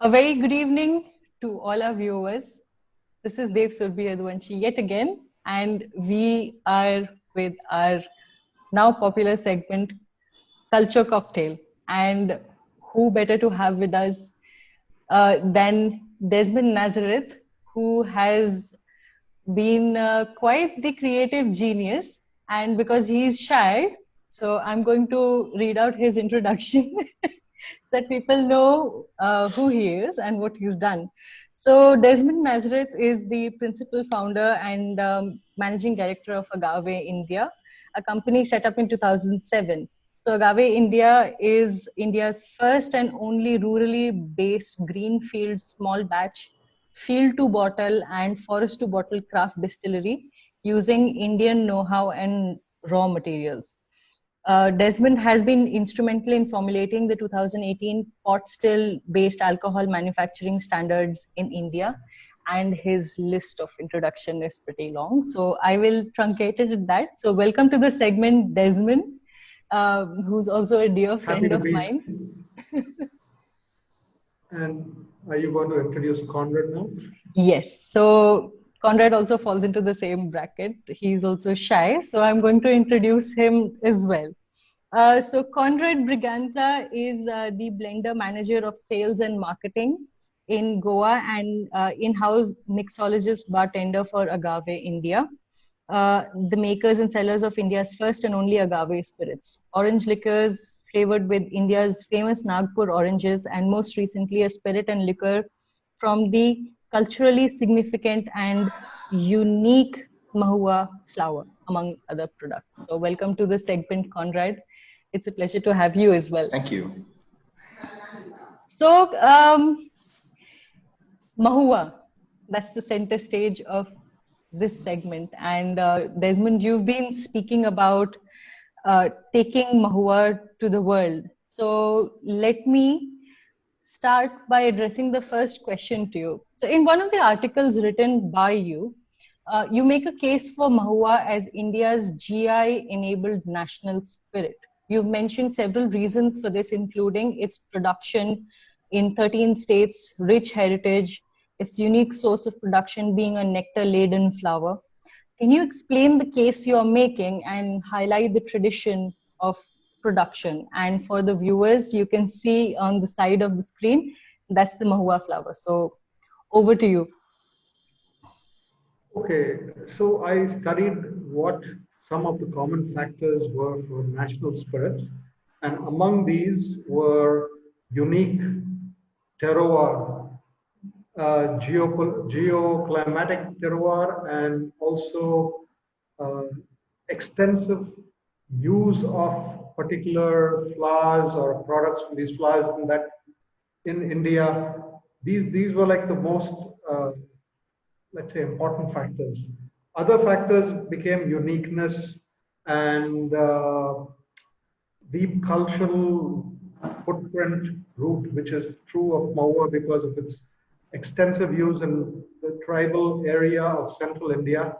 A very good evening to all our viewers. This is Dev Surbi Yadwanshi yet again, and we are with our now popular segment, Culture Cocktail. And who better to have with us than Desmond Nazareth, who has been quite the creative genius. And because he's shy, so I'm going to read out his introduction so that people know who he is and what he's done. So Desmond Nazareth is the principal founder and managing director of Agave India, a company set up in 2007. So Agave India is India's first and only rurally based greenfield small batch field to bottle and forest to bottle craft distillery using Indian know-how and raw materials. Desmond has been instrumental in formulating the 2018 pot still based alcohol manufacturing standards in India, and his list of introduction is pretty long. So I will truncate it at that. So welcome to the segment, Desmond, who's also a dear friend of mine. And are you going to introduce Conrad now? Yes. So Conrad also falls into the same bracket. He's also shy. So I'm going to introduce him as well. So Conrad Briganza is the blender manager of sales and marketing in Goa and in-house mixologist bartender for Agave India, the makers and sellers of India's first and only agave spirits. Orange liquors flavored with India's famous Nagpur oranges, and most recently a spirit and liquor from the culturally significant and unique Mahua flower, among other products. So welcome to the segment, Conrad. It's a pleasure to have you as well. Thank you. So, Mahua, that's the center stage of this segment. And Desmond, you've been speaking about taking Mahua to the world. So let me start by addressing the first question to you. So in one of the articles written by you, you make a case for Mahua as India's GI-enabled national spirit. You've mentioned several reasons for this, including its production in 13 states, rich heritage, its unique source of production being a nectar-laden flower. Can you explain the case you're making and highlight the tradition of production? And for the viewers, you can see on the side of the screen, that's the Mahua flower. So over to you. Okay, so I studied what some of the common factors were for national spirits, and among these were unique terroir, geoclimatic terroir, and also extensive use of particular flowers or products from these flowers, and that in India, these were like the most let's say important factors. Other factors became uniqueness and deep cultural footprint root, which is true of Mahua because of its extensive use in the tribal area of central India,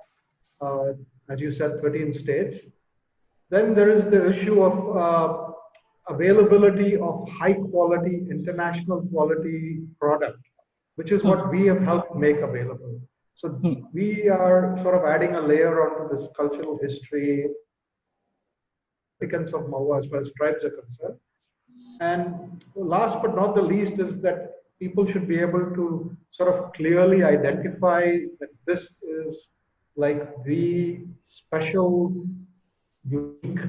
as you said, 13 states. Then there is the issue of availability of high quality, international quality product, which is what we have helped make available. So we are sort of adding a layer onto this cultural history, significance of Mahua as far as tribes are concerned. And last but not the least is that people should be able to sort of clearly identify that this is like the special, unique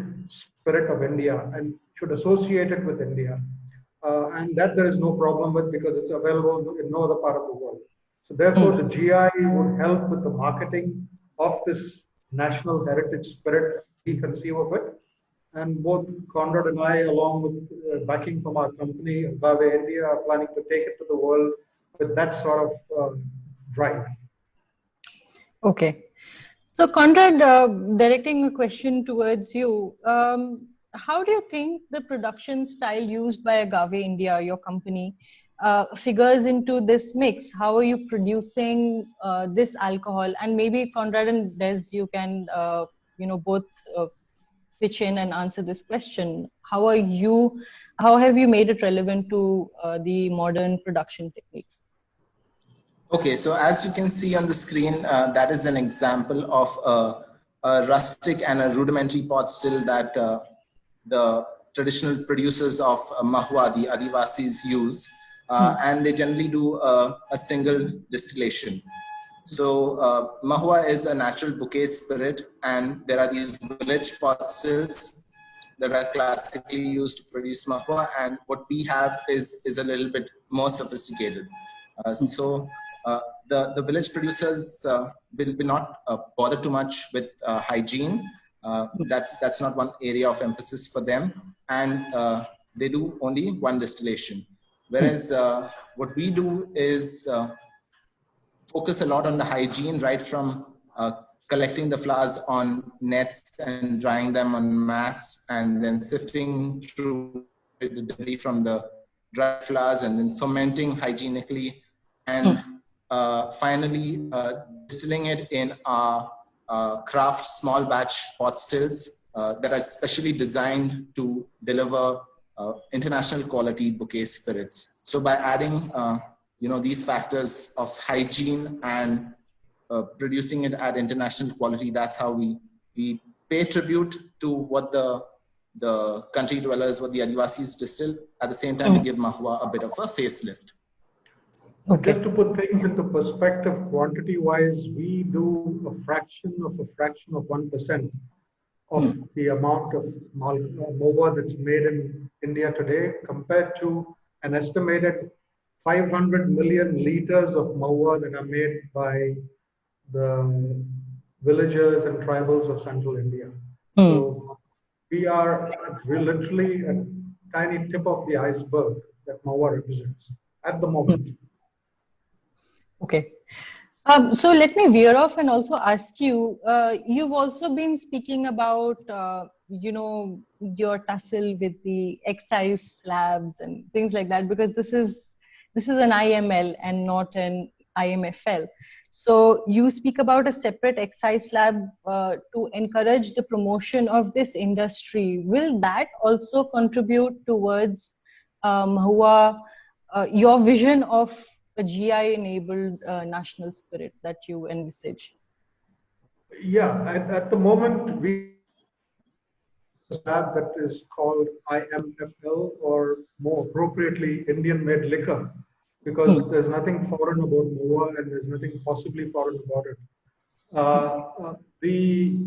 spirit of India and should associate it with India. And that there is no problem with because it's available in no other part of the world. So therefore, the GI would help with the marketing of this national heritage spirit, we conceive of it. And both Conrad and I, along with backing from our company, Agave India, are planning to take it to the world with that sort of drive. Okay. So Conrad, directing a question towards you, how do you think the production style used by Agave India, your company, figures into this mix? How are you producing this alcohol? And maybe Conrad and Des, you can, both pitch in and answer this question. How are you how have you made it relevant to the modern production techniques? Okay, so as you can see on the screen, that is an example of a rustic and a rudimentary pot still that the traditional producers of Mahua, the Adivasis, use. And they generally do a single distillation. So Mahua is a natural bouquet spirit, and there are these village pot stills that are classically used to produce Mahua, and what we have is a little bit more sophisticated. So the village producers will not bother too much with hygiene. That's not one area of emphasis for them, and they do only one distillation. Whereas what we do is focus a lot on the hygiene, right from collecting the flowers on nets and drying them on mats, and then sifting through the debris from the dry flowers, and then fermenting hygienically, and finally distilling it in our craft small batch pot stills that are specially designed to deliver international quality bouquet spirits. So by adding these factors of hygiene and producing it at international quality, that's how we pay tribute to what the country dwellers, what the Adivasis distill. At the same time, we give Mahua a bit of a facelift. Okay. Just to put things into perspective, quantity-wise, we do a fraction of 1% of the amount of Mahua that's made in India today, compared to an estimated 500 million liters of Mahua that are made by the villagers and tribals of central India. So we're literally a tiny tip of the iceberg that Mahua represents at the moment. Okay. So let me veer off and also ask you, you've also been speaking about, your tussle with the excise slabs and things like that, because this is an IML and not an IMFL. So you speak about a separate excise slab to encourage the promotion of this industry. Will that also contribute towards Mahua, your vision of a GI-enabled national spirit that you envisage? Yeah, at the moment, we slab that is called IMFL, or more appropriately, Indian-made liquor, because there's nothing foreign about Mahua and there's nothing possibly foreign about it. The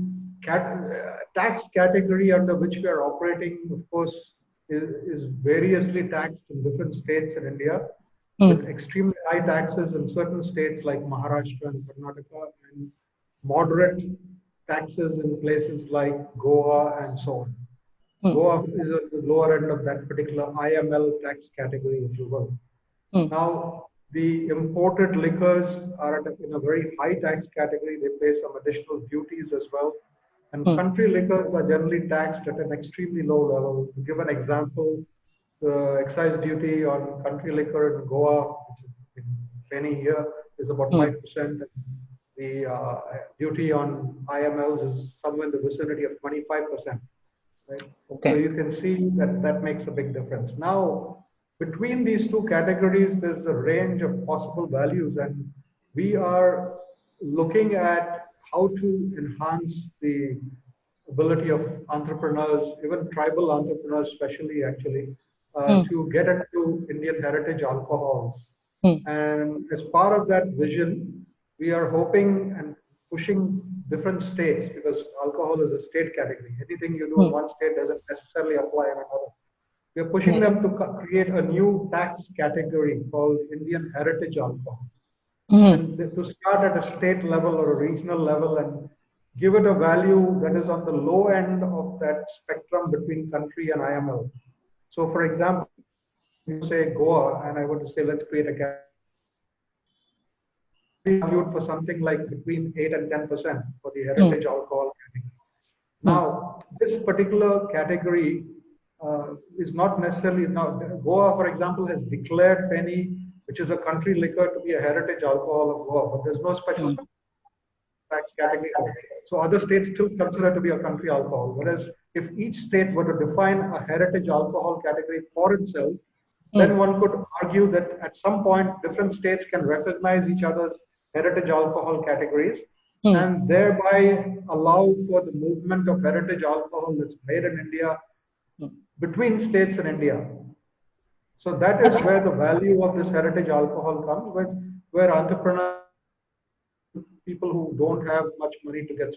tax category under which we are operating, of course, is variously taxed in different states in India, with extremely high taxes in certain states like Maharashtra and Karnataka, and moderate taxes in places like Goa and so on. Goa is at the lower end of that particular IML tax category, if you will. Now, the imported liquors are in a very high tax category. They pay some additional duties as well. And country liquors are generally taxed at an extremely low level. To give an example, the excise duty on country liquor in Goa, which is in penny here, is about 5%. And the duty on IMLs is somewhere in the vicinity of 25%. Right? Okay. So you can see that makes a big difference. Now, between these two categories, there's a range of possible values, and we are looking at how to enhance the ability of entrepreneurs, even tribal entrepreneurs especially, actually, to get into Indian heritage alcohols. And as part of that vision, we are hoping and pushing different states, because alcohol is a state category. Anything you do in one state doesn't necessarily apply in another. We are pushing them to create a new tax category called Indian heritage alcohol. And to start at a state level or a regional level and give it a value that is on the low end of that spectrum between country and IML. So for example, you say Goa, and I want to say, let's create a category valued for something like between 8 and 10% for the heritage alcohol category. Now, this particular category is not necessarily, now Goa, for example, has declared penny, which is a country liquor, to be a heritage alcohol of Goa, but there's no special tax category. So other states still consider it to be a country alcohol, whereas if each state were to define a heritage alcohol category for itself, then one could argue that at some point different states can recognize each other's heritage alcohol categories and thereby allow for the movement of heritage alcohol that's made in India between states in India. So that is where the value of this heritage alcohol comes, where entrepreneurs, people who don't have much money to get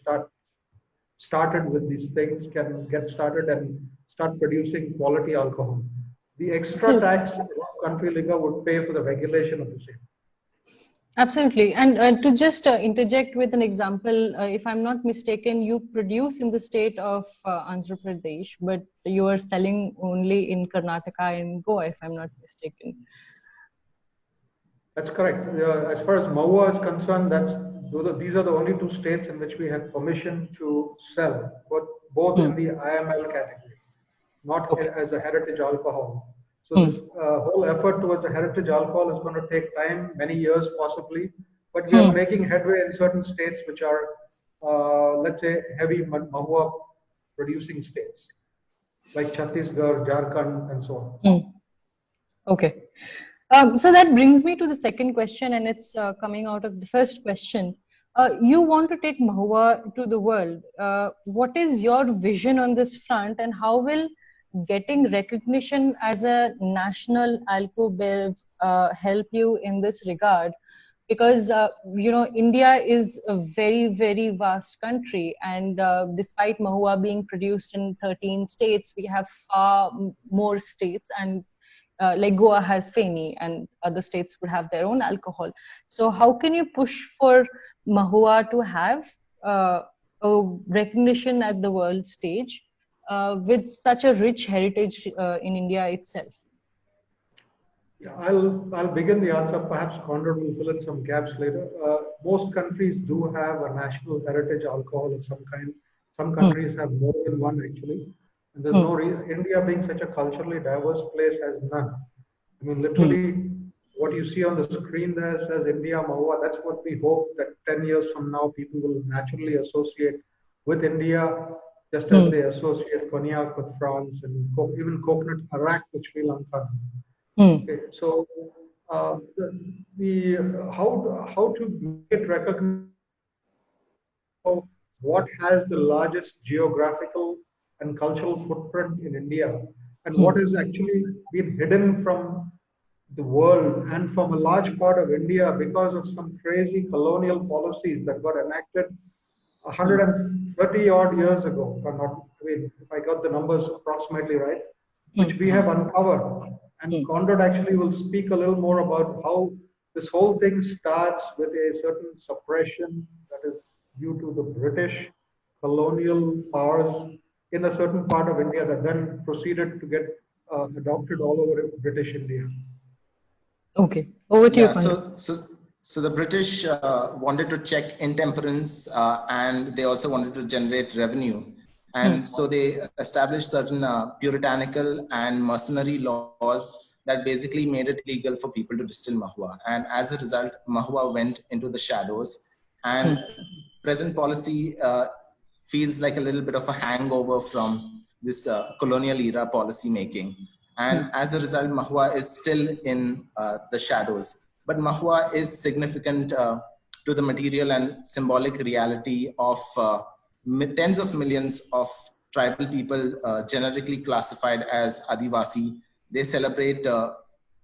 started with these things, can get started and start producing quality alcohol. The extra tax country liquor would pay for the regulation of the same. Absolutely. And to just interject with an example, if I'm not mistaken, you produce in the state of Andhra Pradesh, but you are selling only in Karnataka and Goa, if I'm not mistaken. That's correct. As far as Mahua is concerned, these are the only two states in which we have permission to sell, but both in the IML category, not as a heritage alcohol. So this whole effort towards a heritage alcohol is going to take time, many years possibly, but we are making headway in certain states which are, let's say, heavy Mahua producing states, like Chhattisgarh, Jharkhand, and so on. Okay. So that brings me to the second question, and it's coming out of the first question. You want to take Mahua to the world. What is your vision on this front, and how will getting recognition as a national alco-bev help you in this regard? Because India is a very, very vast country, and despite Mahua being produced in 13 states, we have far more states, and like Goa has Feni, and other states would have their own alcohol. So how can you push for Mahua to have a recognition at the world stage with such a rich heritage in India itself? Yeah, I'll begin the answer. Perhaps Conrad will fill in some gaps later. Most countries do have a national heritage alcohol of some kind. Some countries have more than one actually. And there's no reason, India being such a culturally diverse place has none. I mean, literally, what you see on the screen there says India Mahua. That's what we hope that 10 years from now, people will naturally associate with India, just as they associate cognac with France and even coconut arak with Sri Lanka. Okay, so how to get recognized? What has the largest geographical and cultural footprint in India, and what has actually been hidden from the world and from a large part of India because of some crazy colonial policies that got enacted 130 odd years ago, if I got the numbers approximately right, which we have uncovered. And Conrad actually will speak a little more about how this whole thing starts with a certain suppression that is due to the British colonial powers in a certain part of India that then proceeded to get adopted all over British India. Okay, over to you, Conrad. So the British wanted to check intemperance and they also wanted to generate revenue. And so they established certain puritanical and mercenary laws that basically made it illegal for people to distill Mahua. And as a result, Mahua went into the shadows. And present policy feels like a little bit of a hangover from this colonial era policy making. And as a result, Mahua is still in the shadows. But Mahua is significant to the material and symbolic reality of tens of millions of tribal people generically classified as Adivasi. They celebrate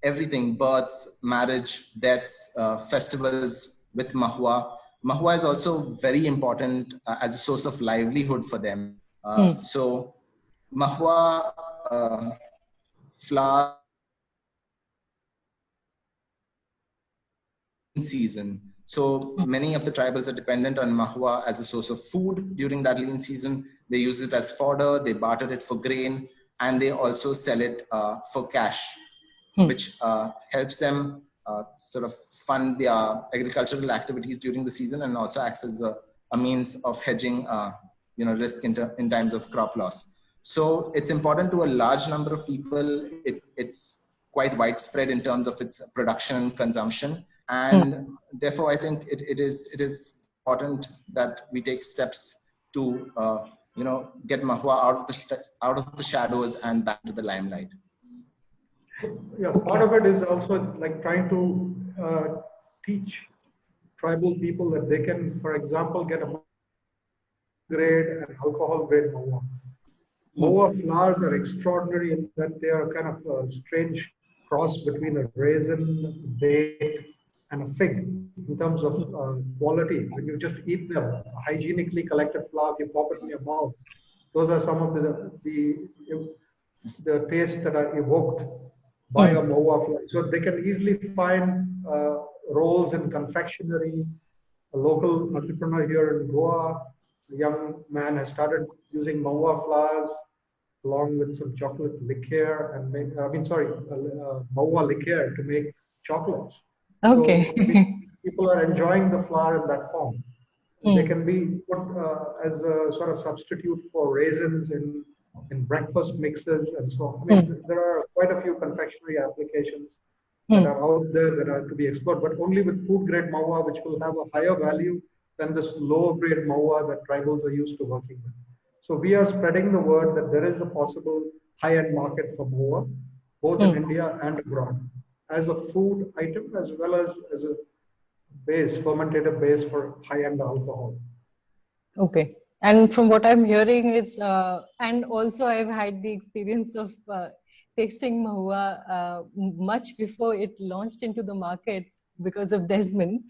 everything: births, marriage, deaths, festivals with Mahua. Mahua is also very important as a source of livelihood for them. So Mahua flower season. So many of the tribals are dependent on Mahua as a source of food during that lean season. They use it as fodder, they barter it for grain, and they also sell it for cash, which helps them sort of fund their agricultural activities during the season and also acts as a means of hedging risk in times of crop loss. So it's important to a large number of people. It's quite widespread in terms of its production and consumption. And therefore, I think it is important that we take steps to get Mahua out of the shadows and back to the limelight? Yeah, part of it is also like trying to teach tribal people that they can, for example, get a grade and alcohol grade Mahua. Mahua flowers are extraordinary in that they are kind of a strange cross between a raisin, date, and a fig in terms of quality. When you just eat them, hygienically collected flower, you pop it in your mouth. Those are some of the tastes that are evoked by a Mahua flower. So they can easily find roles in confectionery. A local entrepreneur here in Goa, a young man, has started using Mahua flowers along with some chocolate liqueur and Mahua liqueur to make chocolates. Okay. So people are enjoying the flower in that form. They can be put as a sort of substitute for raisins in breakfast mixes and so on. I mean, there are quite a few confectionery applications that are out there that are to be explored, but only with food grade Mahua, which will have a higher value than this lower grade Mahua that tribals are used to working with. So we are spreading the word that there is a possible high-end market for Mahua, both in India and abroad, as a food item as well as a base, fermentative base for high-end alcohol. Okay. And from what I'm hearing is, and also I've had the experience of tasting Mahua much before it launched into the market because of Desmond.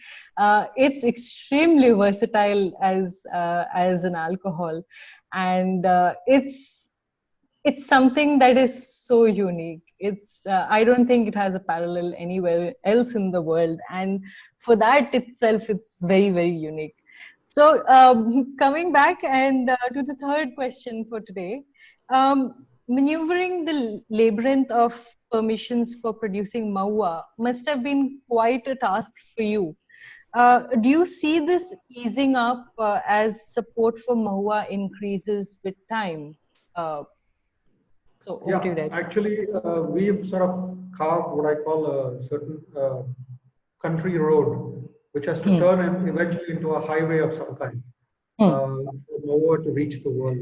It's extremely versatile as an alcohol, and it's something that is so unique. I don't think it has a parallel anywhere else in the world, and for that itself, it's very, very unique. So coming back and to the third question for today, maneuvering the labyrinth of permissions for producing Mahua must have been quite a task for you. Do you see this easing up as support for Mahua increases with time? So over to you, Des. Actually, we've sort of carved what I call a certain country road, which has to turn eventually into a highway of some kind, over to reach the world.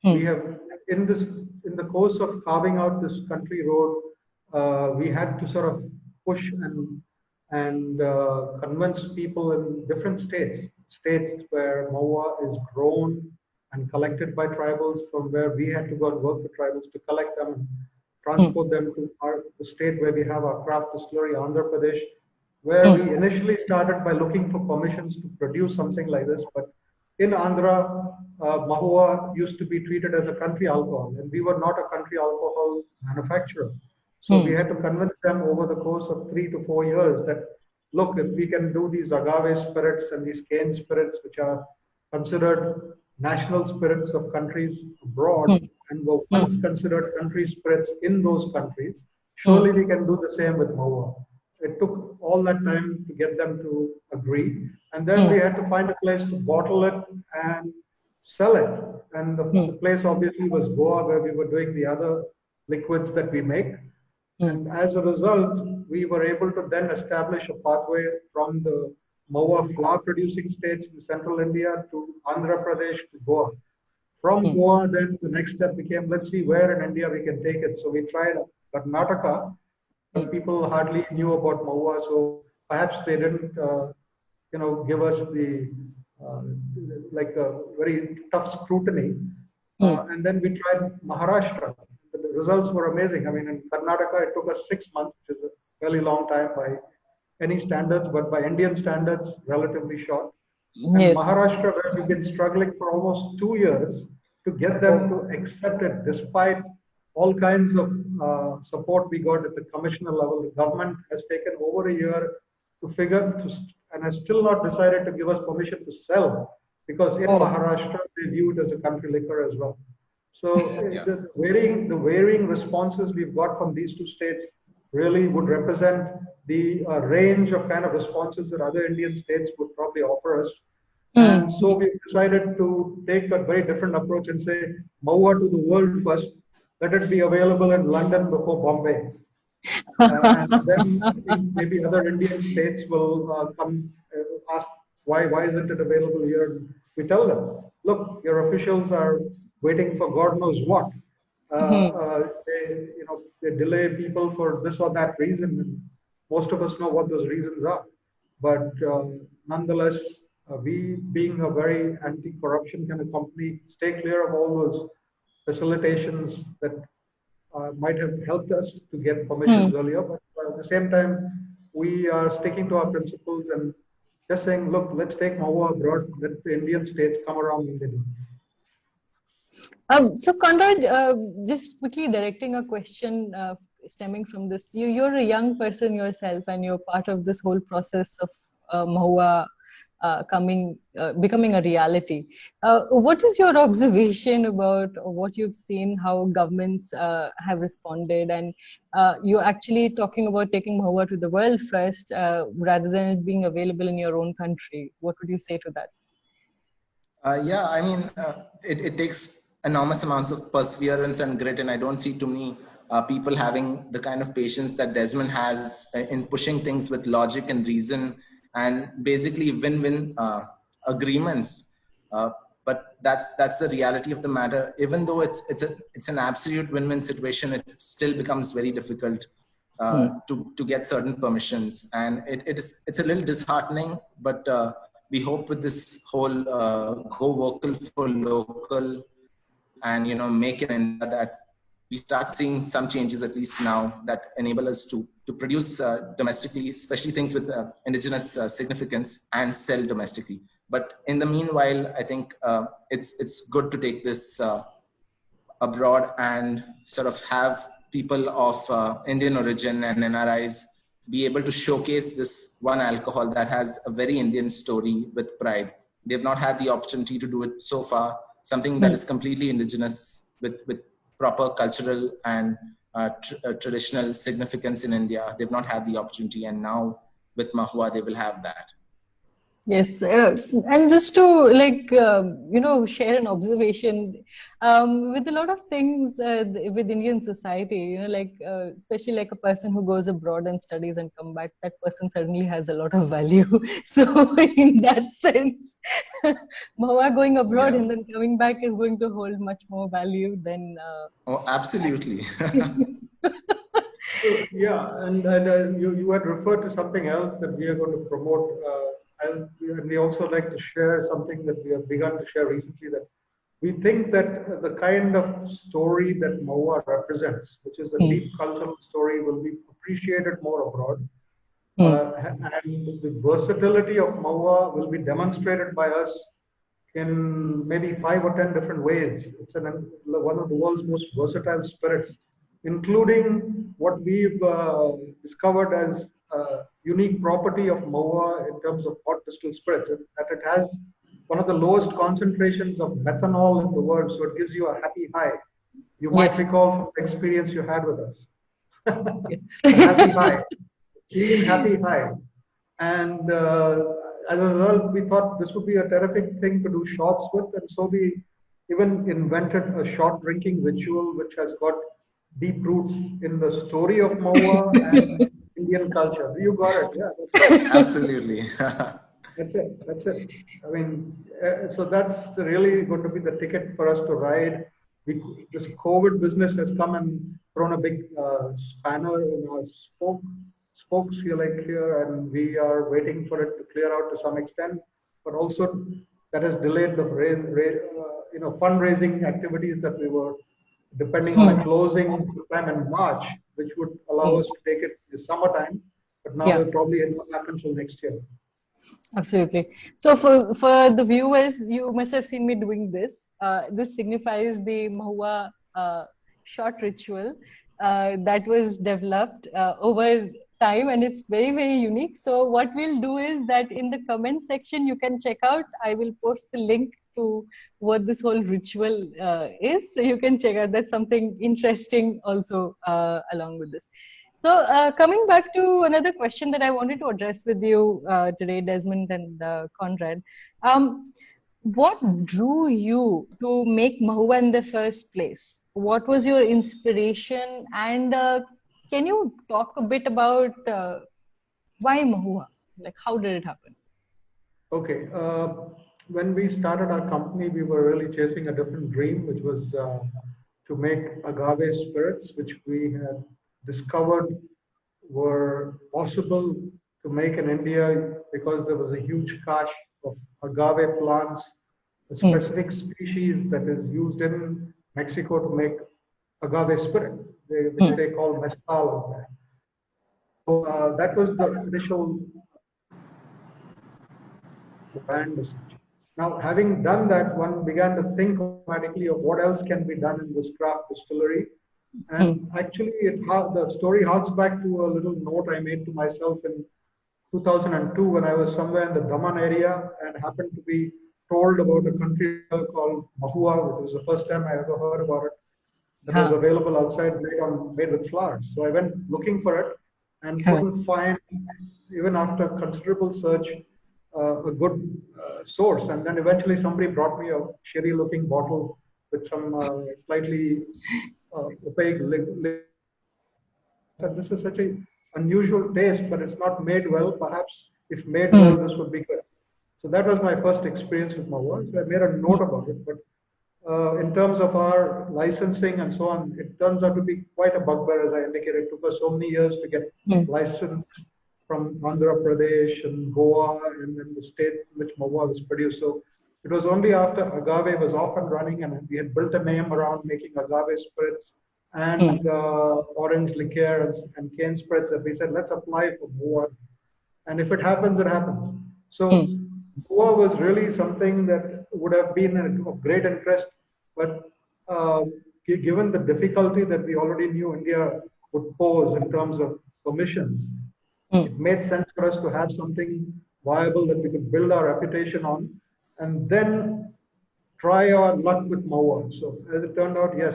We have, in the course of carving out this country road, we had to sort of push and convince people in different states where Mahua is grown and collected by tribals, from where we had to go and work with tribals to collect them and transport them to the state where we have our craft distillery, Andhra Pradesh, where we initially started by looking for permissions to produce something like this. But in Andhra, Mahua used to be treated as a country alcohol, and we were not a country alcohol manufacturer. So we had to convince them over the course of 3 to 4 years that, look, if we can do these agave spirits and these cane spirits, which are considered national spirits of countries abroad and were once considered country spirits in those countries, surely we can do the same with Mahua. It took all that time to get them to agree, and then we had to find a place to bottle it and sell it. And the place obviously was Goa, where we were doing the other liquids that we make. And as a result, we were able to then establish a pathway from the Mahua flower producing states in central India to Andhra Pradesh to Goa. From Goa, then the next step became, let's see where in India we can take it. So we tried Karnataka. People hardly knew about Mahua, so perhaps they didn't, give us the like a very tough scrutiny. And then we tried Maharashtra. The results were amazing. I mean, in Karnataka, it took us 6 months, which is a fairly long time by any standards, but by Indian standards, relatively short. And Maharashtra, where we've been struggling for almost 2 years to get them to accept it, despite all kinds of support we got at the commissioner level. The government has taken over a year and has still not decided to give us permission to sell, because in Maharashtra, they view it as a country liquor as well. So the varying responses we've got from these two states really would represent the range of kind of responses that other Indian states would probably offer us. And so we've decided to take a very different approach and say, Mahua to the world first, let it be available in London before Bombay. And then maybe other Indian states will come ask, why isn't it available here? We tell them. look, your officials are waiting for God knows what. They delay people for this or that reason. And most of us know what those reasons are. But nonetheless, we, being a very anti-corruption kind of company, stay clear of all those facilitations that might have helped us to get permissions earlier. But at the same time, we are sticking to our principles and just saying, look, let's take Mahua abroad. Let the Indian states come around when they do. So Conrad, just quickly directing a question stemming from this. You're a young person yourself, and you're part of this whole process of Mahua becoming a reality. What is your observation about what you've seen, how governments have responded, and you're actually talking about taking Mahua to the world first rather than it being available in your own country? What would you say to that? Yeah, I mean, it takes enormous amounts of perseverance and grit, and I don't see too many people having the kind of patience that Desmond has in pushing things with logic and reason and basically win-win agreements. But that's the reality of the matter. Even though it's an absolute win-win situation, it still becomes very difficult to get certain permissions, and it's a little disheartening. But we hope with this whole go vocal for local and make it in that we start seeing some changes at least now that enable us to produce domestically, especially things with indigenous significance, and sell domestically. But in the meanwhile, I think it's good to take this abroad and sort of have people of Indian origin and NRIs be able to showcase this one alcohol that has a very Indian story with pride. They've not had the opportunity to do it so far, something that is completely indigenous with proper cultural and traditional significance in India. They've not had the opportunity, and now with Mahua, they will have that. Yes, and just to share an observation with a lot of things with Indian society, especially like a person who goes abroad and studies and come back, that person certainly has a lot of value. So in that sense, Mahua going abroad and then coming back is going to hold much more value than. Oh, absolutely. So, yeah, and you had referred to something else that we are going to promote. And we also like to share something that we have begun to share recently, that we think that the kind of story that Mahua represents, which is a deep cultural story, will be appreciated more abroad. And the versatility of Mahua will be demonstrated by us in maybe 5 or 10 different ways. It's one of the world's most versatile spirits, including what we've discovered as unique property of Mahua in terms of hot distilled spirits, that it has one of the lowest concentrations of methanol in the world, so it gives you a happy high. You might recall from the experience you had with us. A happy high, clean, happy high. And as a result, we thought this would be a terrific thing to do shots with, and so we even invented a shot drinking ritual which has got deep roots in the story of Mahua and Indian culture. You got it, yeah. Absolutely. That's it. I mean, so that's really going to be the ticket for us to ride. This COVID business has come and thrown a big spanner in our spokes here, and we are waiting for it to clear out to some extent. But also, that has delayed the fundraising activities that we were depending on a closing time in March, which would allow us to take it this summertime. But now we'll probably not happen until next year. Absolutely. So for the viewers, you must have seen me doing this. This signifies the Mahua shot ritual that was developed over time, and it's very, very unique. So what we'll do is that in the comment section, you can check out. I will post the link to what this whole ritual is, so you can check out. That's something interesting also along with this. So coming back to another question that I wanted to address with you today, Desmond and Conrad, what drew you to make Mahua in the first place? What was your inspiration? And can you talk a bit about why Mahua? Like, how did it happen? Okay. when we started our company, we were really chasing a different dream, which was to make agave spirits, which we had discovered were possible to make in India because there was a huge cache of agave plants, a specific species that is used in Mexico to make agave spirit, which they call mezcal. So that was the initial brand. Now, having done that, one began to think automatically of what else can be done in this craft distillery. And actually, the story harks back to a little note I made to myself in 2002 when I was somewhere in the Daman area and happened to be told about a country called Mahua, which was the first time I ever heard about it. That was available outside, made with flowers. So I went looking for it and couldn't find, even after considerable search, a good source. And then eventually somebody brought me a sherry-looking bottle with some slightly opaque lid. And this is such an unusual taste, but it's not made well. Perhaps if made well, this would be good. So that was my first experience with Mahua. So I made a note about it. But in terms of our licensing and so on, it turns out to be quite a bugbear, as I indicated. It took us so many years to get licensed from Andhra Pradesh and Goa and then the state in which Mahua was produced. So it was only after agave was off and running and we had built a name around making agave spirits and orange liqueur and cane spirits that we said, let's apply for Mahua. And if it happens, it happens. So Goa was really something that would have been of great interest, but given the difficulty that we already knew India would pose in terms of permissions, it made sense for us to have something viable that we could build our reputation on and then try our luck with Mahua. So as it turned out, yes,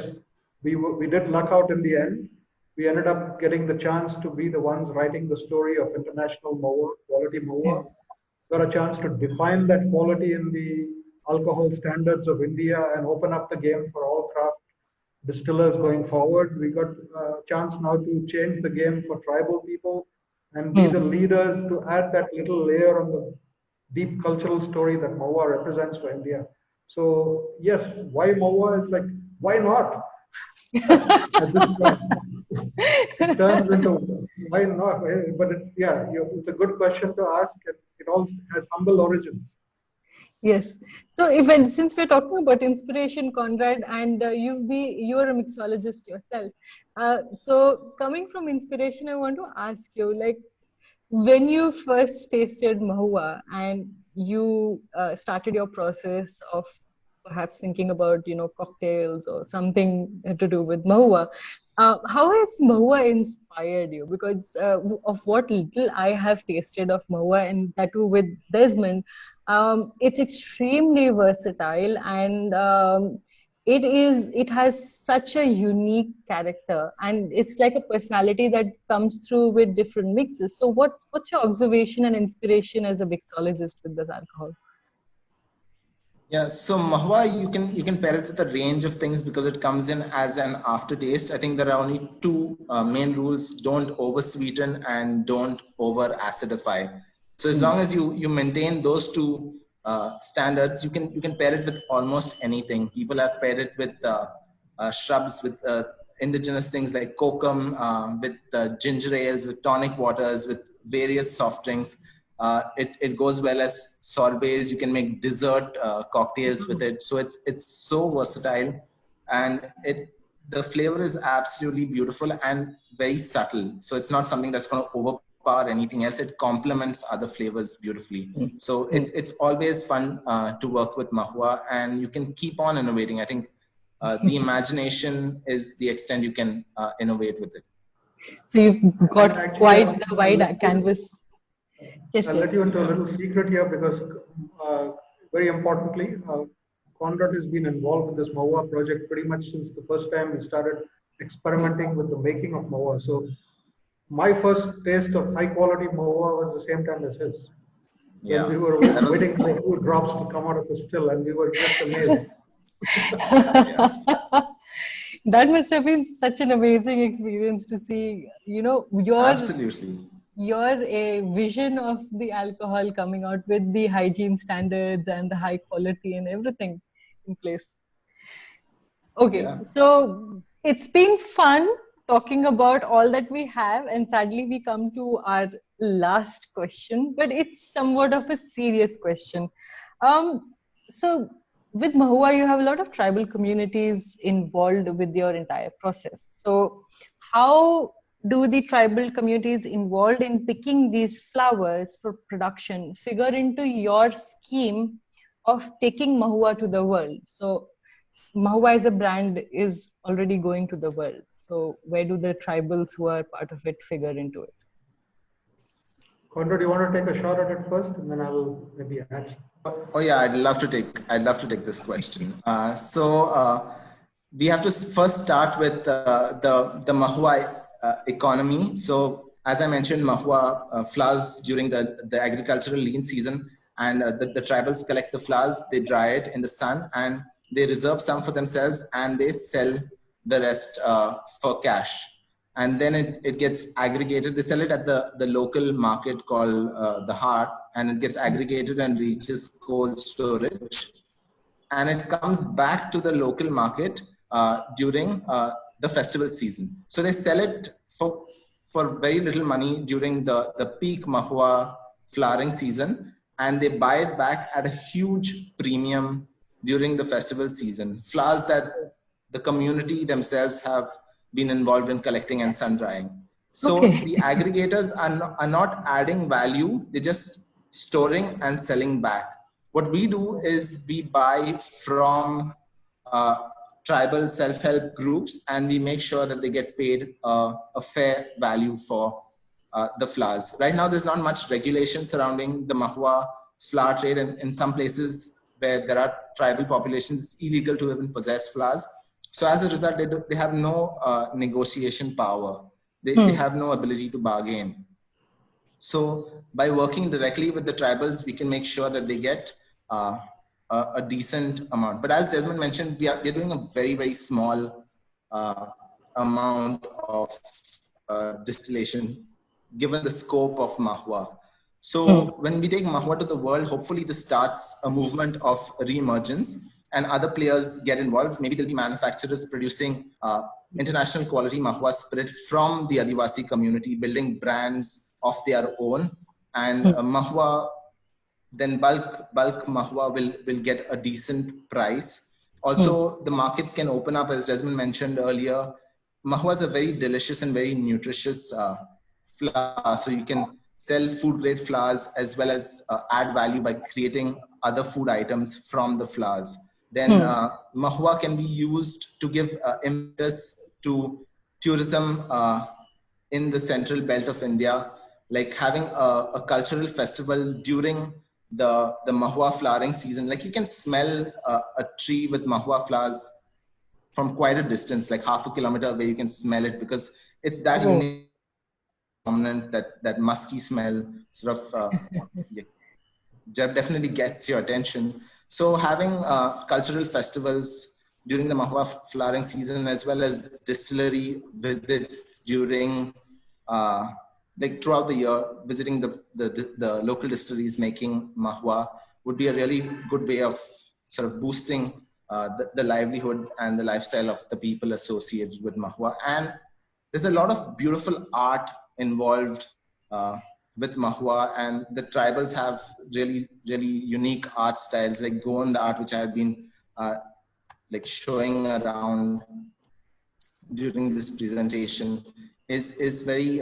we did luck out in the end. We ended up getting the chance to be the ones writing the story of international Mahua, quality Mahua. Got a chance to define that quality in the alcohol standards of India and open up the game for all craft distillers going forward. We got a chance now to change the game for tribal people and be the leaders to add that little layer on the deep cultural story that Mahua represents for India. So yes, why Mahua is like, why not? At this point, it turns into why not? But it's a good question to ask. It all has humble origins. Yes. So since we're talking about inspiration, Conrad, and you're a mixologist yourself. So coming from inspiration, I want to ask you, like, when you first tasted Mahua and you started your process of perhaps thinking about, cocktails or something to do with Mahua, how has Mahua inspired you? Because of what little I have tasted of Mahua, and that too with Desmond, it's extremely versatile and it has such a unique character and it's like a personality that comes through with different mixes. So what's your observation and inspiration as a mixologist with this alcohol? Yeah, so Mahua, you can pair it with a range of things because it comes in as an aftertaste. I think there are only two main rules: don't over sweeten and don't over acidify. So as long as you maintain those two standards, you can pair it with almost anything. People have paired it with shrubs, with indigenous things like kokum, with ginger ales, with tonic waters, with various soft drinks. It goes well as sorbets. You can make dessert cocktails with it. So it's so versatile, and the flavor is absolutely beautiful and very subtle. So it's not something that's going to overpower anything else. It complements other flavors beautifully. So it's always fun to work with Mahua, and you can keep on innovating. I think the imagination is the extent you can innovate with it. So you've got quite the wide canvas. Yes, I'll let you into a little secret here because very importantly, Conrad has been involved with this Mahua project pretty much since the first time we started experimenting with the making of Mahua. So my first taste of high quality Mahua was the same time as his. Yeah, when we were waiting for a few drops to come out of the still and we were just amazed. That must have been such an amazing experience to see, your absolutely. your vision of the alcohol coming out with the hygiene standards and the high quality and everything in place. Okay, Yeah. so it's been fun talking about all that we have, and sadly, we come to our last question, but it's somewhat of a serious question. So, with Mahua, you have a lot of tribal communities involved with your entire process. So, how do the tribal communities involved in picking these flowers for production figure into your scheme of taking Mahua to the world? So, Mahua as a brand is already going to the world. So where do the tribals who are part of it figure into it? Conrad, do you want to take a shot at it first, and then I'll maybe add. Oh yeah, I'd love to take this question. We have to first start with the Mahua economy. So as I mentioned, Mahua flowers during the agricultural lean season, and the tribals collect the flowers, they dry it in the sun, and they reserve some for themselves, and they sell the rest for cash. And then it gets aggregated. They sell it at the local market called the Heart, and it gets aggregated and reaches cold storage. And it comes back to the local market during the festival season. So they sell it for very little money during the peak Mahua flowering season, and they buy it back at a huge premium during the festival season. Flowers that the community themselves have been involved in collecting and sun drying. So Okay. the aggregators are not adding value, they're just storing and selling back. What we do is we buy from tribal self-help groups, and we make sure that they get paid a fair value for the flowers. Right now, there's not much regulation surrounding the Mahua flower trade, and in some places where there are tribal populations, it's illegal to even possess flowers. So as a result, they have no negotiation power. They have no ability to bargain. So by working directly with the tribals, we can make sure that they get a decent amount. But as Desmond mentioned, we're doing a very, very small amount of distillation given the scope of Mahua. So when we take Mahua to the world, hopefully this starts a movement of re-emergence, and other players get involved. Maybe there'll be manufacturers producing international quality Mahua spirit from the Adivasi community, building brands of their own. And Mahua, then bulk Mahua will get a decent price. Also, the markets can open up, as Desmond mentioned earlier. Mahua is a very delicious and very nutritious flower. So you can sell food grade flowers as well as add value by creating other food items from the flowers. Then Mahua can be used to give impetus to tourism in the central belt of India, like having a cultural festival during the Mahua flowering season. Like you can smell a tree with Mahua flowers from quite a distance, like half a kilometer away, you can smell it, because it's that unique, prominent, that musky smell sort of definitely gets your attention. So having cultural festivals during the Mahua flowering season, as well as distillery visits during, like throughout the year, visiting the local distilleries making Mahua would be a really good way of sort of boosting the livelihood and the lifestyle of the people associated with Mahua. And there's a lot of beautiful art involved with Mahua, and the tribals have really, really unique art styles, like Gond art, which I have been like showing around during this presentation, is very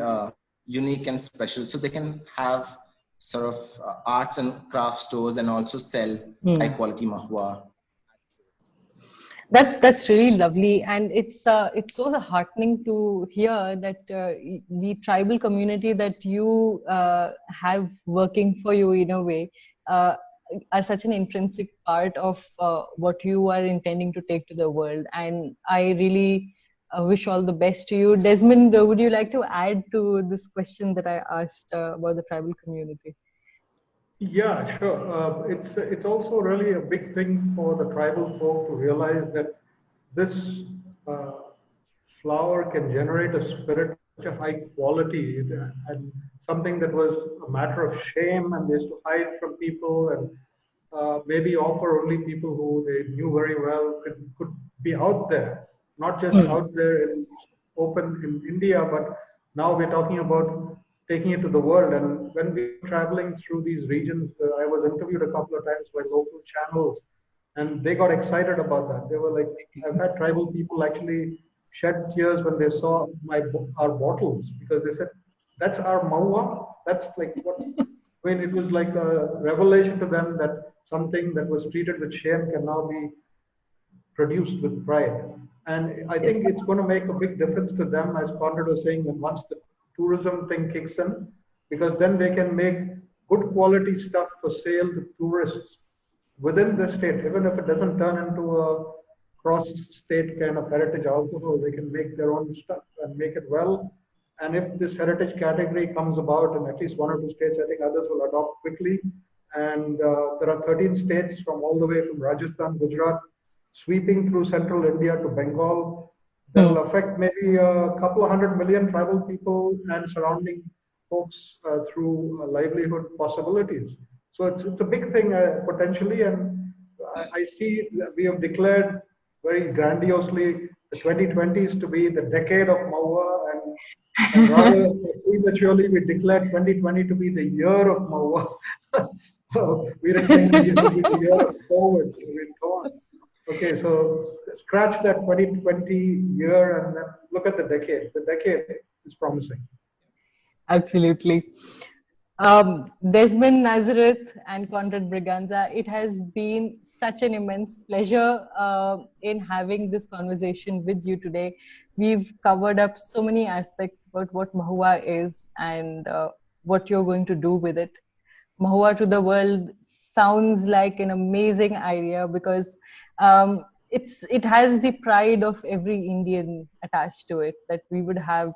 unique and special. So they can have sort of arts and craft stores and also sell high quality Mahua. That's really lovely, and it's so heartening to hear that the tribal community that you have working for you in a way are such an intrinsic part of what you are intending to take to the world. And I really wish all the best to you. Desmond, would you like to add to this question that I asked about the tribal community? Yeah, sure. It's also really a big thing for the tribal folk to realize that this flower can generate a spirit such a high quality and something that was a matter of shame, and they used to hide from people and maybe offer only people who they knew very well could be out there, not just out there in open in India, but now we're talking about taking it to the world. And when we're traveling through these regions, I was interviewed a couple of times by local channels, and they got excited about that. They were like, I've had tribal people actually shed tears when they saw our bottles, because they said, that's our maua. That's like what, when it was like a revelation to them that something that was treated with shame can now be produced with pride. And I think it's going to make a big difference to them, as Conrad was saying, that once the tourism thing kicks in, because then they can make good quality stuff for sale to tourists within the state, even if it doesn't turn into a cross-state kind of heritage alcohol. They can make their own stuff and make it well. And if this heritage category comes about in at least one or two states, I think others will adopt quickly. And there are 13 states from all the way from Rajasthan, Gujarat, sweeping through central India to Bengal. That will affect maybe a couple of 100 million tribal people and surrounding folks through livelihood possibilities. So it's a big thing potentially, and I see we have declared very grandiosely the 2020s to be the decade of Maua, and rather prematurely we declared 2020 to be the year of Maua. So we didn't think it would be the year of forward. So we'll go on. Okay, so scratch that 2020 year and then look at the decade. The decade is promising. Absolutely. Desmond Nazareth and Conrad Braganza, it has been such an immense pleasure in having this conversation with you today. We've covered up so many aspects about what Mahua is and what you're going to do with it. Mahua to the world sounds like an amazing idea, because it has the pride of every Indian attached to it, that we would have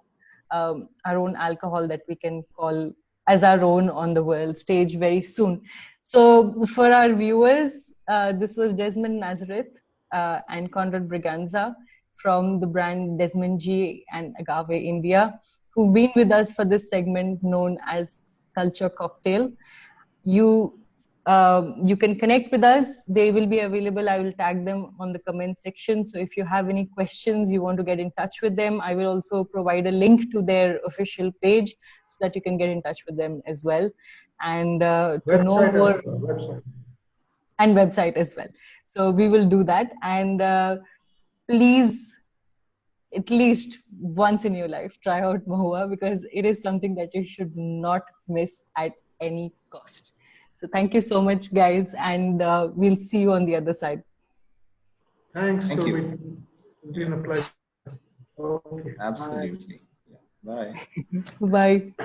our own alcohol that we can call as our own on the world stage very soon. So for our viewers, this was Desmond Nazareth and Conrad Braganza from the brand Desmond G and Agave India, who've been with us for this segment known as Culture Cocktail. You can connect with us. They will be available. I will tag them on the comment section. So if you have any questions, you want to get in touch with them, I will also provide a link to their official page so that you can get in touch with them as well. And to know more, and website as well. So we will do that. And please, at least once in your life, try out Mahua, because it is something that you should not miss at any cost. So thank you so much, guys, and we'll see you on the other side. Thanks. Thank you. It's been a pleasure. Okay. Absolutely. Bye. Yeah. Bye. Bye.